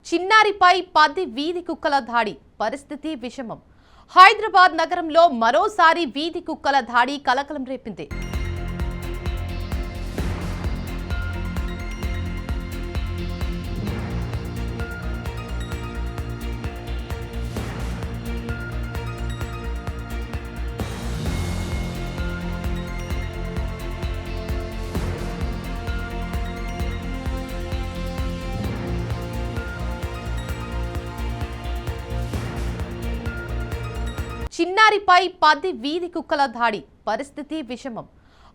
చిన్నారిపై 10 వీధి కుక్కల దాడి, పరిస్థితి విషమం. హైదరాబాద్ నగరంలో మరోసారి వీధి కుక్కల దాడి కలకలం రేపింది. చిన్నారిపై 10 వీధి కుక్కల దాడి, పరిస్థితి విషమం.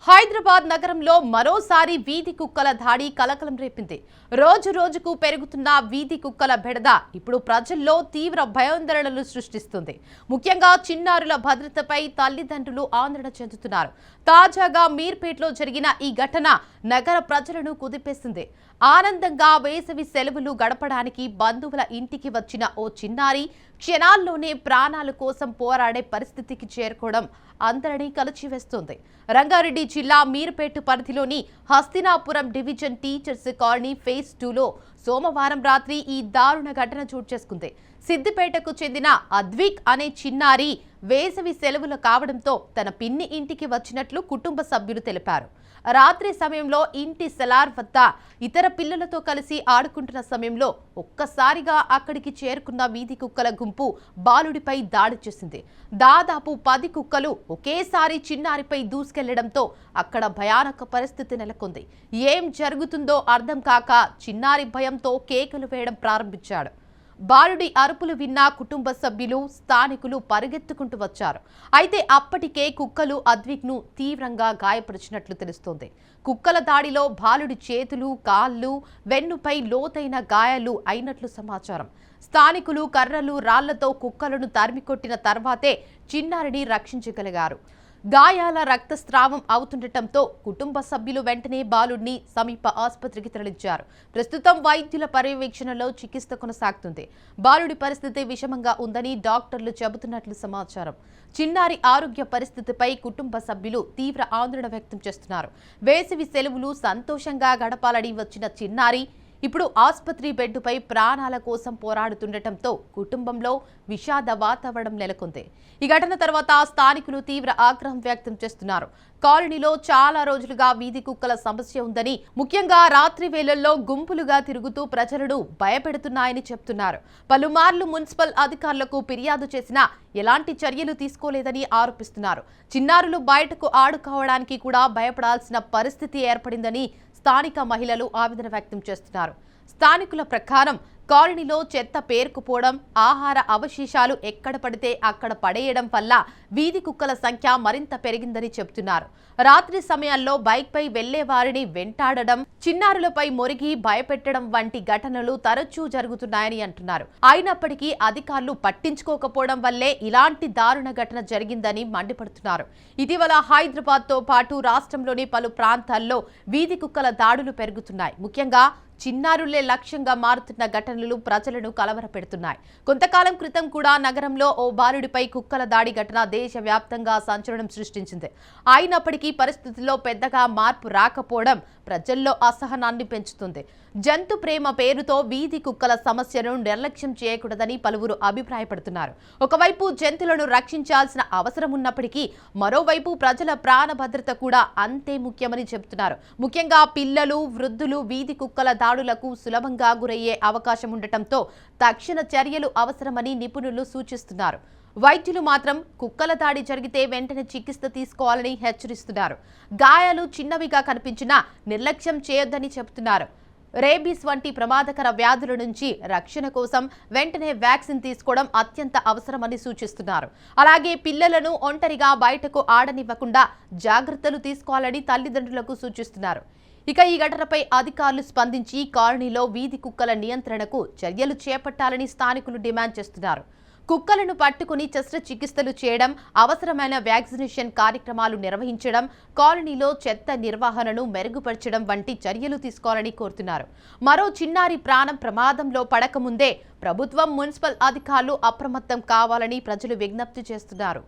హైదరాబాద్ నగరంలో మరోసారి వీధి కుక్కల దాడి కలకలం రేపింది. రోజు రోజుకు పెరుగుతున్న వీధి కుక్కల బెడద ఇప్పుడు ప్రజల్లో తీవ్ర భయాందోళనలు సృష్టిస్తుంది. ముఖ్యంగా చిన్నారుల భద్రతపై తల్లిదండ్రులు ఆందోళన చెందుతున్నారు. తాజాగా మీర్పేటలో జరిగిన ఈ ఘటన నగర ప్రజలను కుదిపేసింది. ఆనందంగా వేసవి సెలవులు గడపడానికి బంధువుల ఇంటికి వచ్చిన ఓ చిన్నారి క్షణాల్లోనే ప్రాణాల కోసం పోరాడే పరిస్థితికి చేరుకోవడం అందరినీ కలిచివేస్తోంది. రంగారెడ్డి జిల్లా మీర్పేట పరిధిలోని Hastinapuram division teachers colony phase 2లో సోమవారం రాత్రి ఈ దారుణ ఘటన చోటు చేసుకుంది. సిద్దిపేటకు చెందిన అద్విక్ అనే చిన్నారి వేసవి సెలవులు కావడంతో తన పిన్ని ఇంటికి వచ్చినట్లు కుటుంబ సభ్యులు తెలిపారు. రాత్రి సమయంలో ఇంటి సెలార్ వద్ద ఇతర పిల్లలతో కలిసి ఆడుకుంటున్న సమయంలో ఒక్కసారిగా అక్కడికి చేరుకున్న వీధి కుక్కల గుంపు బాలుడిపై దాడి చేసింది. దాదాపు 10 కుక్కలు ఒకేసారి చిన్నారిపై దూసుకెళ్లడంతో అక్కడ భయానక పరిస్థితి నెలకొంది. ఏం జరుగుతుందో అర్థం కాక చిన్నారి భయంతో కేకలు వేయడం ప్రారంభించాడు. బాలుడి అరుపులు విన్న కుటుంబ సభ్యులు, స్థానికులు పరిగెత్తుకుంటూ వచ్చారు. అయితే అప్పటికే కుక్కలు అద్విక్ ను తీవ్రంగా గాయపరిచినట్లు తెలుస్తోంది. కుక్కల దాడిలో బాలుడి చేతులు, కాళ్ళు, వెన్నుపై లోతైన గాయాలు అయినట్లు సమాచారం. స్థానికులు కర్రలు, రాళ్లతో కుక్కలను తరిమికొట్టిన తర్వాతే చిన్నారిని రక్షించగలిగారు. గాయాల రక్తస్రావం అవుతుండటంతో కుటుంబ సభ్యులు వెంటనే బాలుడిని సమీప ఆసుపత్రికి తరలించారు. ప్రస్తుతం వైద్యుల పర్యవేక్షణలో చికిత్స కొనసాగుతుంది. బాలుడి పరిస్థితి విషమంగా ఉందని డాక్టర్లు చెబుతున్నట్లు సమాచారం. చిన్నారి ఆరోగ్య పరిస్థితిపై కుటుంబ సభ్యులు తీవ్ర ఆందోళన వ్యక్తం చేస్తున్నారు. వేసవి సెలవులు సంతోషంగా గడపాలని వచ్చిన చిన్నారి ఇప్పుడు ఆసుపత్రి బెడ్డుపై ప్రాణాల కోసం పోరాడుతుండటంతో కుటుంబంలో విషాద వాతావరణం నెలకొంది. ఈ ఘటన తర్వాత స్థానికులు తీవ్ర ఆగ్రహం వ్యక్తం చేస్తున్నారు. కాలనీలో చాలా రోజులుగా వీధి కుక్కల సమస్య ఉందని, ముఖ్యంగా రాత్రి వేళల్లో గుంపులుగా తిరుగుతూ ప్రజలను భయపెడుతున్నాయని చెప్తున్నారు. పలుమార్లు మున్సిపల్ అధికారులకు ఫిర్యాదు చేసినా ఎలాంటి చర్యలు తీసుకోలేదని ఆరోపిస్తున్నారు. చిన్నారులు బయటకు ఆడుకోవడానికి కూడా భయపడాల్సిన పరిస్థితి ఏర్పడిందని స్థానిక మహిళలు ఆవేదన వ్యక్తం చేస్తున్నారు. స్థానికుల ప్రకారం కాలనీలో చెత్త పేరుకుపోవడం, ఆహార అవశేషాలు ఎక్కడ పడితే అక్కడ పడేయడం వల్ల వీధి కుక్కల సంఖ్య మరింత పెరిగిందని చెబుతున్నారు. రాత్రి సమయాల్లో బైక్పై వెళ్లే వారిని వెంటాడడం, చిన్నారులపై మొరిగి భయపెట్టడం వంటి ఘటనలు తరచూ జరుగుతున్నాయని అంటున్నారు. అయినప్పటికీ అధికారులు పట్టించుకోకపోవడం వల్లే ఇలాంటి దారుణ ఘటన జరిగిందని మండిపడుతున్నారు. ఇటీవల హైదరాబాద్తో పాటు రాష్ట్రంలోని పలు ప్రాంతాల్లో వీధి కుక్కల దాడులు పెరుగుతున్నాయి. ముఖ్యంగా చిన్నారులే లక్ష్యంగా మారుతున్న ఘటనలు ప్రజలను కలవరపెడుతున్నాయి. కొంతకాలం క్రితం కూడా నగరంలో ఓ బాలుడిపై కుక్కల దాడి ఘటన దేశవ్యాప్తంగా సంచలనం సృష్టించింది. అయినప్పటికీ పరిస్థితుల్లో పెద్దగా మార్పు రాకపోవడం ప్రజల్లో అసహనాన్ని పెంచుతుంది. జంతు ప్రేమ పేరుతో వీధి కుక్కల సమస్యను నిర్లక్ష్యం చేయకూడదని పలువురు అభిప్రాయపడుతున్నారు. ఒకవైపు జంతువులను రక్షించాల్సిన అవసరం ఉన్నప్పటికీ మరోవైపు ప్రజల ప్రాణ భద్రత కూడా అంతే ముఖ్యమని చెబుతున్నారు. ముఖ్యంగా పిల్లలు, వృద్ధులు వీధి కుక్కల దాడులకు సులభంగా గురయ్యే అవకాశం ఉండటంతో తక్షణ చర్యలు అవసరమని నిపుణులు సూచిస్తున్నారు. వైద్యులు మాత్రం కుక్కల దాడి జరిగితే వెంటనే చికిత్స తీసుకోవాలని హెచ్చరిస్తున్నారు. గాయాలు చిన్నవిగా కనిపించినా నిర్లక్ష్యం చేయొద్దని చెబుతున్నారు. రేబీస్ వంటి ప్రమాదకర వ్యాధుల నుంచి రక్షణ కోసం వెంటనే వ్యాక్సిన్ తీసుకోవడం అత్యంత అవసరమని సూచిస్తున్నారు. అలాగే పిల్లలను ఒంటరిగా బయటకు ఆడనివ్వకుండా జాగ్రత్తలు తీసుకోవాలని తల్లిదండ్రులకు సూచిస్తున్నారు. ఇక ఈ ఘటనపై అధికారులు స్పందించి కాలనీలో వీధి కుక్కల నియంత్రణకు చర్యలు చేపట్టాలని స్థానికులు డిమాండ్ చేస్తున్నారు. కుక్కలను పట్టుకుని శస్త్రచికిత్సలు చేయడం, అవసరమైన వ్యాక్సినేషన్ కార్యక్రమాలు నిర్వహించడం, కాలనీలో చెత్త నిర్వహణను మెరుగుపరచడం వంటి చర్యలు తీసుకోవాలని కోరుతున్నారు. మరో చిన్నారి ప్రాణం ప్రమాదంలో పడకముందే ప్రభుత్వం, మున్సిపల్ అధికారులు అప్రమత్తం కావాలని ప్రజలు విజ్ఞప్తి చేస్తున్నారు.